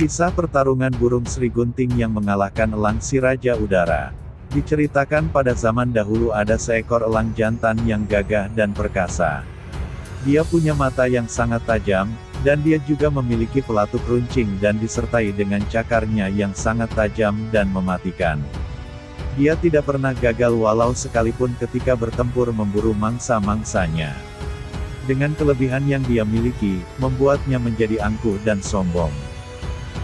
Kisah pertarungan burung Sri Gunting yang mengalahkan elang si Raja Udara. Diceritakan pada zaman dahulu ada seekor elang jantan yang gagah dan perkasa. Dia punya mata yang sangat tajam, dan dia juga memiliki pelatuk runcing dan disertai dengan cakarnya yang sangat tajam dan mematikan. Dia tidak pernah gagal walau sekalipun ketika bertempur memburu mangsa-mangsanya. Dengan kelebihan yang dia miliki, membuatnya menjadi angkuh dan sombong.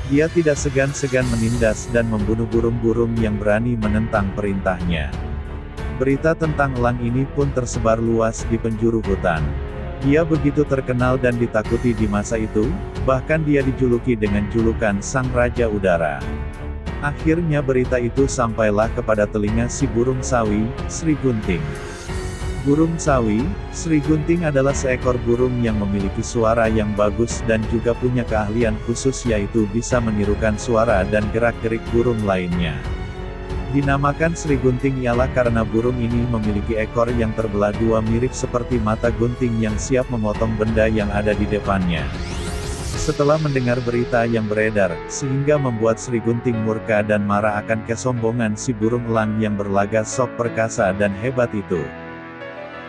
Dia tidak segan-segan menindas dan membunuh burung-burung yang berani menentang perintahnya. Berita tentang elang ini pun tersebar luas di penjuru hutan. Dia begitu terkenal dan ditakuti di masa itu, bahkan dia dijuluki dengan julukan Sang Raja Udara. Akhirnya berita itu sampailah kepada telinga si burung sawi, Sri Gunting. Burung sawi, Sri Gunting adalah seekor burung yang memiliki suara yang bagus dan juga punya keahlian khusus yaitu bisa menirukan suara dan gerak-gerik burung lainnya. Dinamakan Sri Gunting ialah karena burung ini memiliki ekor yang terbelah dua mirip seperti mata gunting yang siap memotong benda yang ada di depannya. Setelah mendengar berita yang beredar, sehingga membuat Sri Gunting murka dan marah akan kesombongan si burung elang yang berlagak sok perkasa dan hebat itu.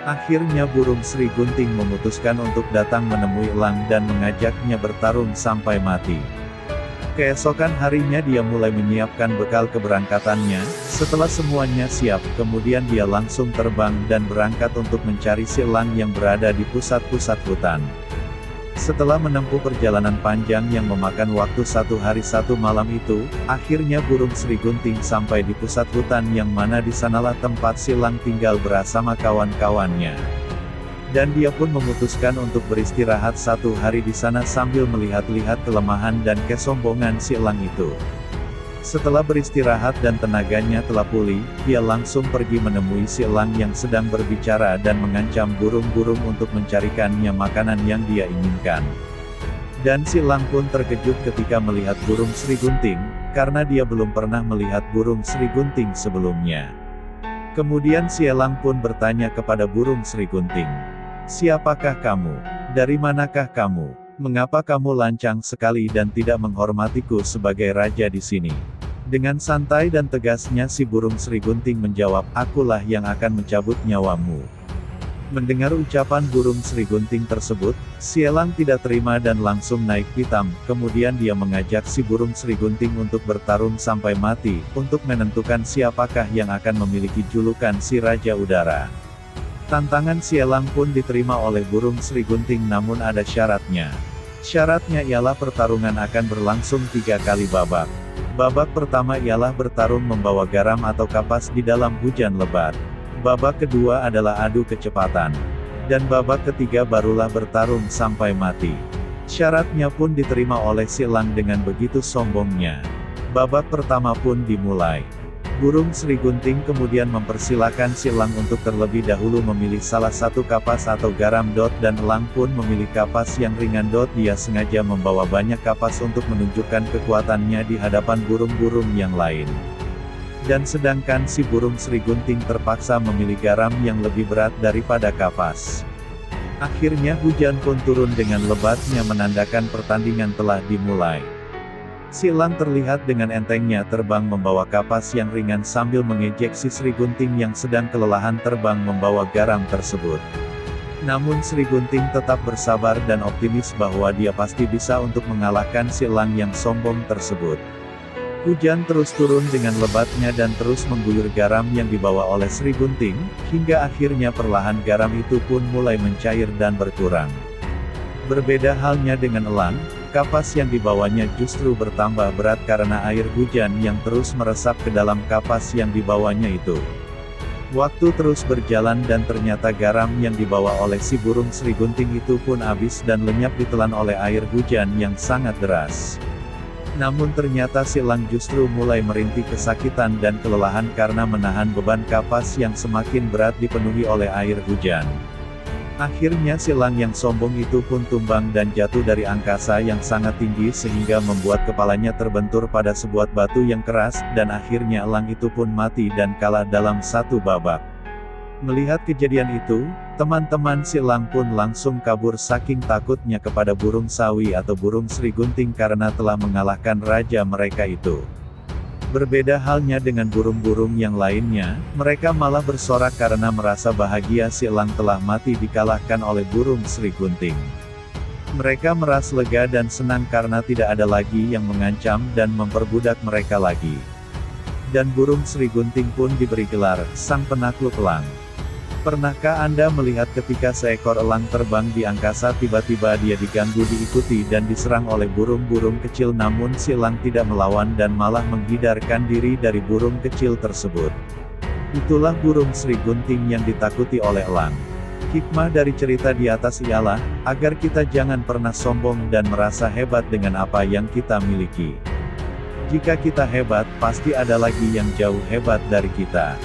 Akhirnya burung Sri Gunting memutuskan untuk datang menemui elang dan mengajaknya bertarung sampai mati. Keesokan harinya dia mulai menyiapkan bekal keberangkatannya. Setelah semuanya siap, kemudian dia langsung terbang dan berangkat untuk mencari si elang yang berada di pusat-pusat hutan. Setelah menempuh perjalanan panjang yang memakan waktu 1 hari 1 malam itu, akhirnya burung Sri Gunting sampai di pusat hutan yang mana di sanalah tempat si elang tinggal bersama kawan-kawannya. Dan dia pun memutuskan untuk beristirahat 1 hari di sana sambil melihat-lihat kelemahan dan kesombongan si elang itu. Setelah beristirahat dan tenaganya telah pulih, dia langsung pergi menemui si elang yang sedang berbicara dan mengancam burung-burung untuk mencarikannya makanan yang dia inginkan. Dan si elang pun terkejut ketika melihat burung Sri Gunting, karena dia belum pernah melihat burung Sri Gunting sebelumnya. Kemudian si elang pun bertanya kepada burung Sri Gunting, "Siapakah kamu? Dari manakah kamu? Mengapa kamu lancang sekali dan tidak menghormatiku sebagai raja di sini?" Dengan santai dan tegasnya si burung Sri Gunting menjawab, "Akulah yang akan mencabut nyawamu." Mendengar ucapan burung Sri Gunting tersebut, si elang tidak terima dan langsung naik pitam, kemudian dia mengajak si burung Sri Gunting untuk bertarung sampai mati, untuk menentukan siapakah yang akan memiliki julukan si Raja Udara. Tantangan si elang pun diterima oleh burung Sri Gunting namun ada syaratnya. Syaratnya ialah pertarungan akan berlangsung 3 kali babak. Babak pertama ialah bertarung membawa garam atau kapas di dalam hujan lebat. Babak kedua adalah adu kecepatan. Dan babak ketiga barulah bertarung sampai mati. Syaratnya pun diterima oleh si elang dengan begitu sombongnya. Babak pertama pun dimulai. Burung Sri Gunting kemudian mempersilakan si elang untuk terlebih dahulu memilih salah satu kapas atau garam dan elang pun memilih kapas yang ringan. Dia sengaja membawa banyak kapas untuk menunjukkan kekuatannya di hadapan burung-burung yang lain. Dan sedangkan si burung Sri Gunting terpaksa memilih garam yang lebih berat daripada kapas. Akhirnya hujan pun turun dengan lebatnya menandakan pertandingan telah dimulai. Si elang terlihat dengan entengnya terbang membawa kapas yang ringan sambil mengejek si Sri Gunting yang sedang kelelahan terbang membawa garam tersebut. Namun Sri Gunting tetap bersabar dan optimis bahwa dia pasti bisa untuk mengalahkan si elang yang sombong tersebut. Hujan terus turun dengan lebatnya dan terus mengguyur garam yang dibawa oleh Sri Gunting, hingga akhirnya perlahan garam itu pun mulai mencair dan berkurang. Berbeda halnya dengan elang, kapas yang dibawanya justru bertambah berat karena air hujan yang terus meresap ke dalam kapas yang dibawanya itu. Waktu terus berjalan dan ternyata garam yang dibawa oleh si burung Sri Gunting itu pun habis dan lenyap ditelan oleh air hujan yang sangat deras. Namun ternyata si elang justru mulai merintih kesakitan dan kelelahan karena menahan beban kapas yang semakin berat dipenuhi oleh air hujan. Akhirnya si elang yang sombong itu pun tumbang dan jatuh dari angkasa yang sangat tinggi sehingga membuat kepalanya terbentur pada sebuah batu yang keras, dan akhirnya elang itu pun mati dan kalah dalam 1 babak. Melihat kejadian itu, teman-teman si elang pun langsung kabur saking takutnya kepada burung sawi atau burung Sri Gunting karena telah mengalahkan raja mereka itu. Berbeda halnya dengan burung-burung yang lainnya, mereka malah bersorak karena merasa bahagia si elang telah mati dikalahkan oleh burung Sri Gunting. Mereka merasa lega dan senang karena tidak ada lagi yang mengancam dan memperbudak mereka lagi. Dan burung Sri Gunting pun diberi gelar, Sang Penakluk Elang. Pernahkah Anda melihat ketika seekor elang terbang di angkasa tiba-tiba dia diganggu diikuti dan diserang oleh burung-burung kecil namun si elang tidak melawan dan malah menghindarkan diri dari burung kecil tersebut. Itulah burung Sri Gunting yang ditakuti oleh elang. Hikmah dari cerita di atas ialah, agar kita jangan pernah sombong dan merasa hebat dengan apa yang kita miliki. Jika kita hebat, pasti ada lagi yang jauh hebat dari kita.